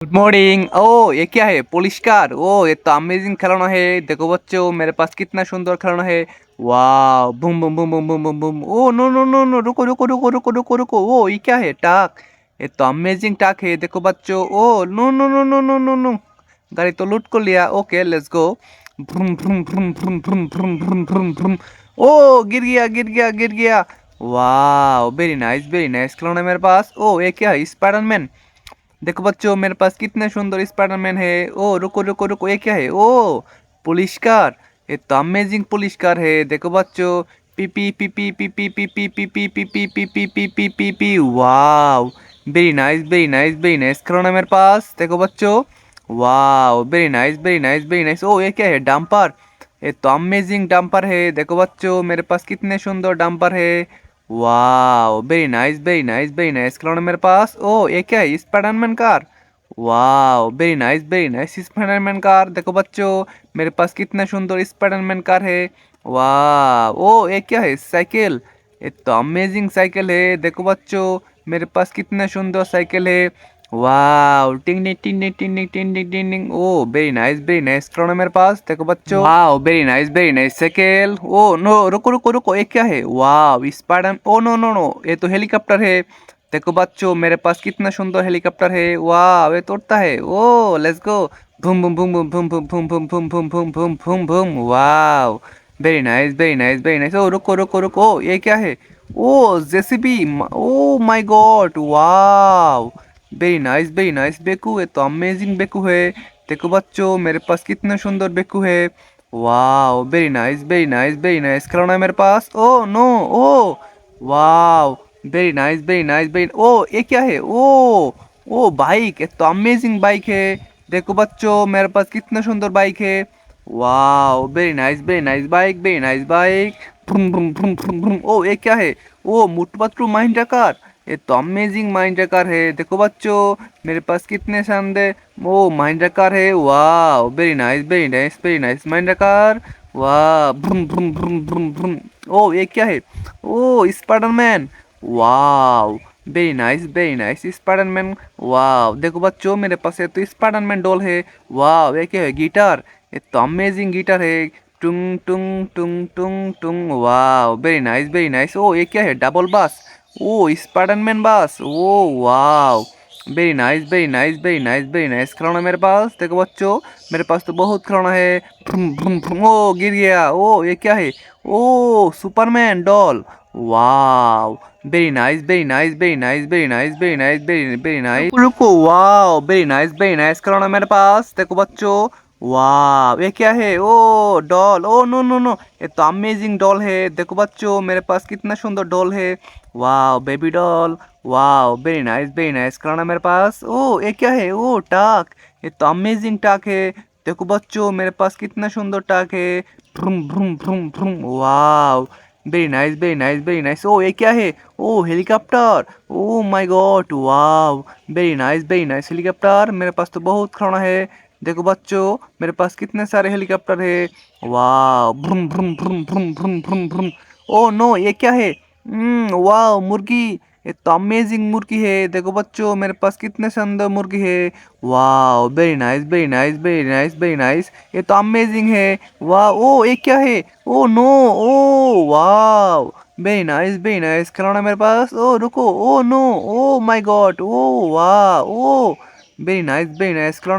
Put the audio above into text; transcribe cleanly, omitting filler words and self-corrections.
Good morning. ओ ये क्या है? Police car. ओ ये तो अमेजिंग खिलौना है। देखो बच्चों, मेरे पास कितना सुंदर खिलौना है। वाह, boom boom boom boom boom boom boom. Oh no no no no, रुको रुको रुको रुको रुको रुको। ओ ये क्या है? टाक। ये तो अमेजिंग टाक है। देखो बच्चों। Oh no no no no no no no, गाड़ी तो लूट को लिया। Okay let's go. भ्रूम vroom vroom vroom vroom vroom vroom vroom vroom. Oh गिर गया गिर गया गिर गया। वाह, वेरी नाइस खिलौना मेरे पास। ओ ये क्या है? स्पाइडरमैन। देखो बच्चों, मेरे पास कितने सुंदर स्पाइडरमैन है। ओ रुको रुको रुको, ये क्या है? Oh police car. ये तो अमेजिंग पुलिस कार है। देखो बच्चों, पी पी पी पी पी पी पी पी पी पी पी पी पी पी पी पी पी पी। वाव, वेरी नाइस खिलौना मेरे पास। देखो बच्चों, वाव, वेरी नाइस। ओ ये क्या है? डंपर। ये तो अमेजिंग डंपर है। देखो बच्चों, मेरे पास कितने सुंदर डंपर है। वाह, वेरी नाइस खिलौना मेरे पास। ओ ये क्या है? Spiderman car. वाह, वेरी नाइस स्पाइडरमैन कार। देखो बच्चों, मेरे पास कितना सुंदर स्पाइडरमैन कार है। वाह, ओ ये क्या है? साइकिल। ये तो अमेजिंग साइकिल है। देखो बच्चों, मेरे पास कितना सुंदर साइकिल है। वाह, टिंग टिंग टिंग टिंग टिंग टिंग टिंग टिंग टिंग। ओ वेरी नाइस खिलौना मेरे पास। देखो बच्चों, वाह, very nice cycle. Oh no, रुको रुको रुको, ये क्या है? वाह, spider. Oh no no no, ये तो हेलीकॉप्टर है। देखो बच्चों, मेरे पास कितना सुंदर हेलीकॉप्टर है। वाह, ये तो उड़ता है। ओ लेट्स गो। भूम भूम भूम भूम भूम भूम भूम भूम भूम भूम भूम भूम भूम भूम। वाह, वेरी नाइस। ओ रुको रुको रुको, ये क्या है? ओ जेसीबी। ओ माय गॉड, वाह, वेरी नाइस बेकू। है तो अमेजिंग बेकू है। देखो बच्चों, मेरे पास कितना सुंदर बेकू है। वाह, वेरी नाइस खिलौना है मेरे पास। ओ नो, ओ वाह, वेरी ओ ये क्या है? ओ बाइक। ये तो अमेजिंग बाइक है। देखो बच्चों, मेरे पास कितना सुंदर बाइक है। वाह, very nice bike, very nice bike. भ्रुम भ्रुम भ्रुम भ्रुम भ्रुम। ओ ये क्या है? Oh Motu Patlu Mahindra car. ये तो अमेजिंग महिंद्रा कार है। देखो बच्चों, मेरे पास कितने शानदार ओ महिंद्रा कार है। वाह, वेरी नाइस महिंद्रा कार। वाह, भ्रुम भ्रुम भ्रुम भ्रुम भ्रुम। ओ ये क्या है? ओ स्पाइडरमैन। वाह, वेरी नाइस स्पाइडरमैन। वाह, देखो बच्चों, मेरे पास ये तो स्पाइडरमैन डॉल है। वाह, ये क्या है? गिटार। ये तो अमेजिंग गिटार है। टुंग टुंग टुंग टुंग टुंग। वाह, वेरी नाइस। ओ ये क्या है? डबल बास। ओ स्पाइडरमैन बास। ओ वाह, वेरी नाइस खिलौना मेरे पास। देखो बच्चों, मेरे पास तो बहुत खिलौना है। भ्रुम भ्रुम भ्रुम। ओ गिर गया। ओ ये क्या है? ओ सुपरमैन डॉल। वाह, वेरी नाइस। रुको रुको, वाह, वेरी नाइस खिलौना मेरे पास। देखो बच्चों, वाह, ये क्या है? Oh doll. Oh no no no, ये तो अमेजिंग डॉल है। देखो बच्चों, मेरे पास कितना सुंदर डॉल है। वाह, बेबी डॉल। वाह, वेरी नाइस खिलौना मेरे पास। ओ ये क्या है? ओ टाक। ये तो अमेजिंग टाक है। देखो बच्चों, मेरे पास कितना सुंदर टाक है। Vroom vroom vroom vroom. वाह, वेरी नाइस। ओ ये क्या है? ओ हेलीकॉप्टर। ओ माय गॉड, वाह, वेरी नाइस हेलीकॉप्टर। मेरे पास तो बहुत खिलौना है। देखो बच्चों, मेरे पास कितने सारे हेलीकॉप्टर है। वाह, vroom vroom vroom vroom vroom vroom vroom. Oh no, ये क्या है? वाह, मुर्गी। ये तो अमेजिंग मुर्गी है। देखो बच्चों, मेरे पास कितने शानदार मुर्गी है। वाह, वेरी नाइस। ये तो अमेजिंग है। वाह, ओ ये क्या है? ओ नो, ओ वाह, वेरी नाइस खिलौना मेरे पास। ओ रुको, oh no, oh my God, oh वाह, ओ वेरी नाइस खिलौना।